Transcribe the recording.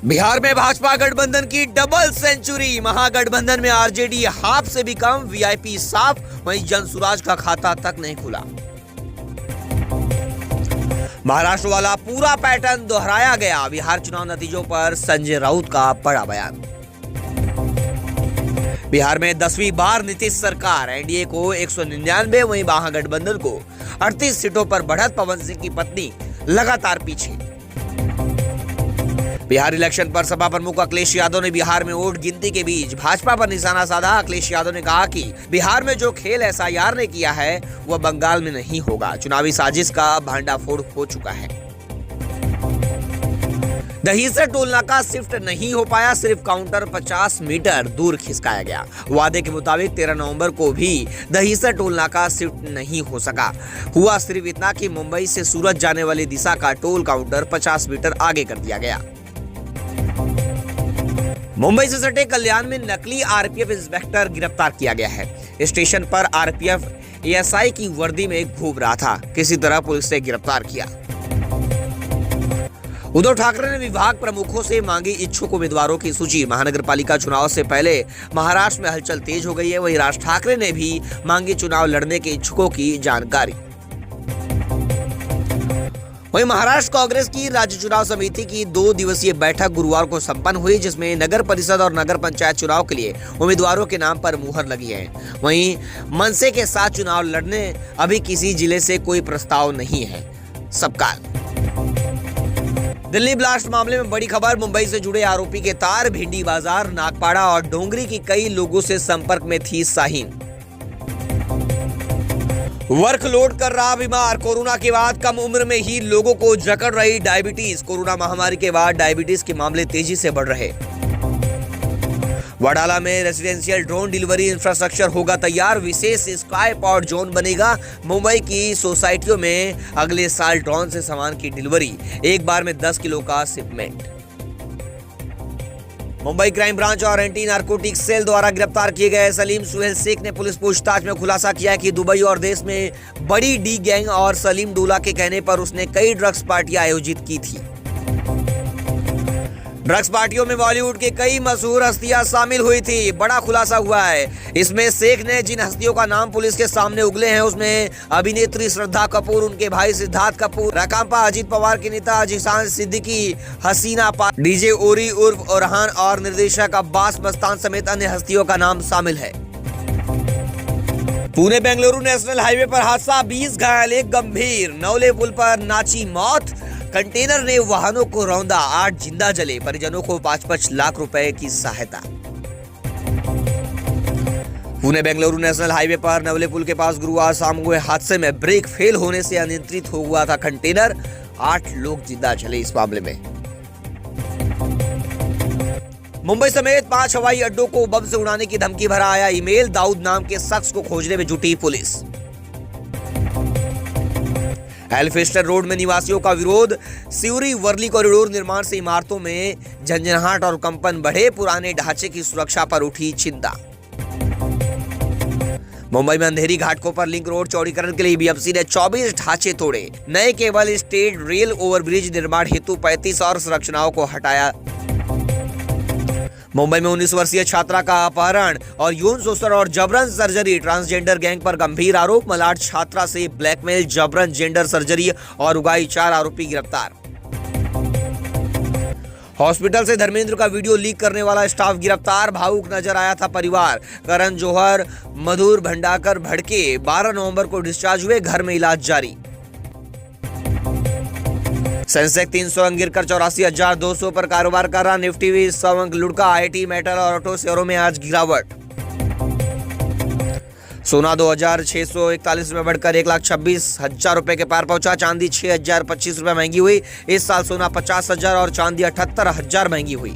बिहार में भाजपा गठबंधन की डबल सेंचुरी। महागठबंधन में आरजेडी हाफ से भी कम, वीआईपी साफ, वहीं जनसुराज का खाता तक नहीं खुला। महाराष्ट्र वाला पूरा पैटर्न दोहराया गया। बिहार चुनाव नतीजों पर संजय राउत का बड़ा बयान। बिहार में 10वीं बार नीतीश सरकार, एनडीए को 199, वहीं महागठबंधन को 38 सीटों पर बढ़त। पवन सिंह की पत्नी लगातार पीछे। बिहार इलेक्शन पर सपा प्रमुख अखिलेश यादव ने बिहार में वोट गिनती के बीच भाजपा पर निशाना साधा। अखिलेश यादव ने कहा कि बिहार में जो खेल एसआईआर ने किया है वह बंगाल में नहीं होगा। चुनावी साजिश का भांडाफोड़ हो चुका है। दहीसर टोल नाका शिफ्ट नहीं हो पाया, सिर्फ काउंटर 50 मीटर दूर खिसकाया गया। वादे के मुताबिक 13 नवंबर को भी दहीसर टोल नाका शिफ्ट नहीं हो सका। हुआ सिर्फ इतना कि मुंबई से सूरत जाने वाली दिशा का टोल काउंटर 50 मीटर आगे कर दिया गया। मुंबई से सटे कल्याण में नकली आरपीएफ इंस्पेक्टर गिरफ्तार किया गया है। स्टेशन पर आरपीएफ एएसआई की वर्दी में घूम रहा था, किसी तरह पुलिस ने गिरफ्तार किया। उद्धव ठाकरे ने विभाग प्रमुखों से मांगी इच्छुक उम्मीदवारों की सूची। महानगरपालिका चुनाव से पहले महाराष्ट्र में हलचल तेज हो गई है। वहीं राज ठाकरे ने भी मांगी चुनाव लड़ने के इच्छुकों की जानकारी। वहीं महाराष्ट्र कांग्रेस की राज्य चुनाव समिति की 2 दिवसीय बैठक गुरुवार को संपन्न हुई, जिसमें नगर परिषद और नगर पंचायत चुनाव के लिए उम्मीदवारों के नाम पर मुहर लगी है। वहीं मनसे के साथ चुनाव लड़ने अभी किसी जिले से कोई प्रस्ताव नहीं है। सबका दिल्ली ब्लास्ट मामले में बड़ी खबर। मुंबई से जुड़े आरोपी के तार भिंडी बाजार, नागपाड़ा और डोंगरी की कई लोगों से संपर्क में थी शाहीन। वर्कलोड कर रहा बीमार, कोरोना के बाद कम उम्र में ही लोगों को जकड़ रही डायबिटीज। कोरोना महामारी के बाद डायबिटीज के मामले तेजी से बढ़ रहे। वडाला में रेजिडेंशियल ड्रोन डिलीवरी इंफ्रास्ट्रक्चर होगा तैयार, विशेष स्काईपॉड जोन बनेगा। मुंबई की सोसाइटियों में अगले साल ड्रोन से सामान की डिलीवरी, एक बार में 10 किलो का शिपमेंट। मुंबई क्राइम ब्रांच और एंटी नारकोटिक्स सेल द्वारा गिरफ्तार किए गए सलीम सुहेल शेख ने पुलिस पूछताछ में खुलासा किया कि दुबई और देश में बड़ी डी गैंग और सलीम डोला के कहने पर उसने कई ड्रग्स पार्टियां आयोजित की थी। ड्रग्स पार्टियों में बॉलीवुड के कई मशहूर हस्तियां शामिल हुई थी। बड़ा खुलासा हुआ है। इसमें शेख ने जिन हस्तियों का नाम पुलिस के सामने उगले हैं उसमें अभिनेत्री श्रद्धा कपूर, उनके भाई सिद्धार्थ कपूर, राकांपा अजीत पवार के नेता जिशान सिद्दीकी, हसीना पा, डीजे ओरी उर्फ ओरहान और निर्देशक अब्बास मस्तान समेत अन्य हस्तियों का नाम शामिल है। पुणे बेंगलुरु नेशनल हाईवे पर हादसा, 20 घायल, एक गंभीर। नवले पुल पर नाची मौत, कंटेनर ने वाहनों को रौंदा, 8 जिंदा जले। परिजनों को 5-5 लाख रुपए की सहायता। पुणे बेंगलुरु नेशनल हाईवे पर नवले पुल के पास गुरुवार शाम हुए हादसे में ब्रेक फेल होने से अनियंत्रित हो हुआ था कंटेनर, 8 लोग जिंदा जले इस मामले में। मुंबई समेत 5 हवाई अड्डों को बम से उड़ाने की धमकी भरा आया ईमेल। दाऊद नाम के शख्स को खोजने में जुटी पुलिस। एल्फिस्टर रोड में निवासियों का विरोध, सिवरी वर्ली कॉरिडोर निर्माण से इमारतों में झंझनाहट और कंपन बढ़े। पुराने ढांचे की सुरक्षा पर उठी चिंता। मुंबई में अंधेरी घाटकों पर लिंक रोड चौड़ीकरण के लिए बीएमसी ने 24 ढांचे तोड़े। नए केबल स्टेट रेल ओवरब्रिज निर्माण हेतु 35 और संरचनाओं को हटाया। मुंबई में 19 वर्षीय छात्रा का अपहरण और यौन शोषण और जबरन सर्जरी, ट्रांसजेंडर गैंग पर गंभीर आरोप। मलाड छात्रा से ब्लैकमेल, जबरन जेंडर सर्जरी और उगाई, 4 आरोपी गिरफ्तार। हॉस्पिटल से धर्मेंद्र का वीडियो लीक करने वाला स्टाफ गिरफ्तार। भावुक नजर आया था परिवार। करण जौहर, मधुर भंडाकर भड़के 12 नवंबर को डिस्चार्ज हुए, घर में इलाज जारी। सेंसेक्स 300 अंक गिरकर 84,200 पर कारोबार कर रहा। निफ्टी भी 100 अंक लुढ़का। आईटी, मेटल और ऑटो शेयरों में आज गिरावट। सोना 2,641 रुपए बढ़कर 1,26,000 रुपए के पार पहुंचा। चांदी 6,025 रुपए महंगी हुई। इस साल सोना 50,000 और चांदी 78,000 महंगी हुई।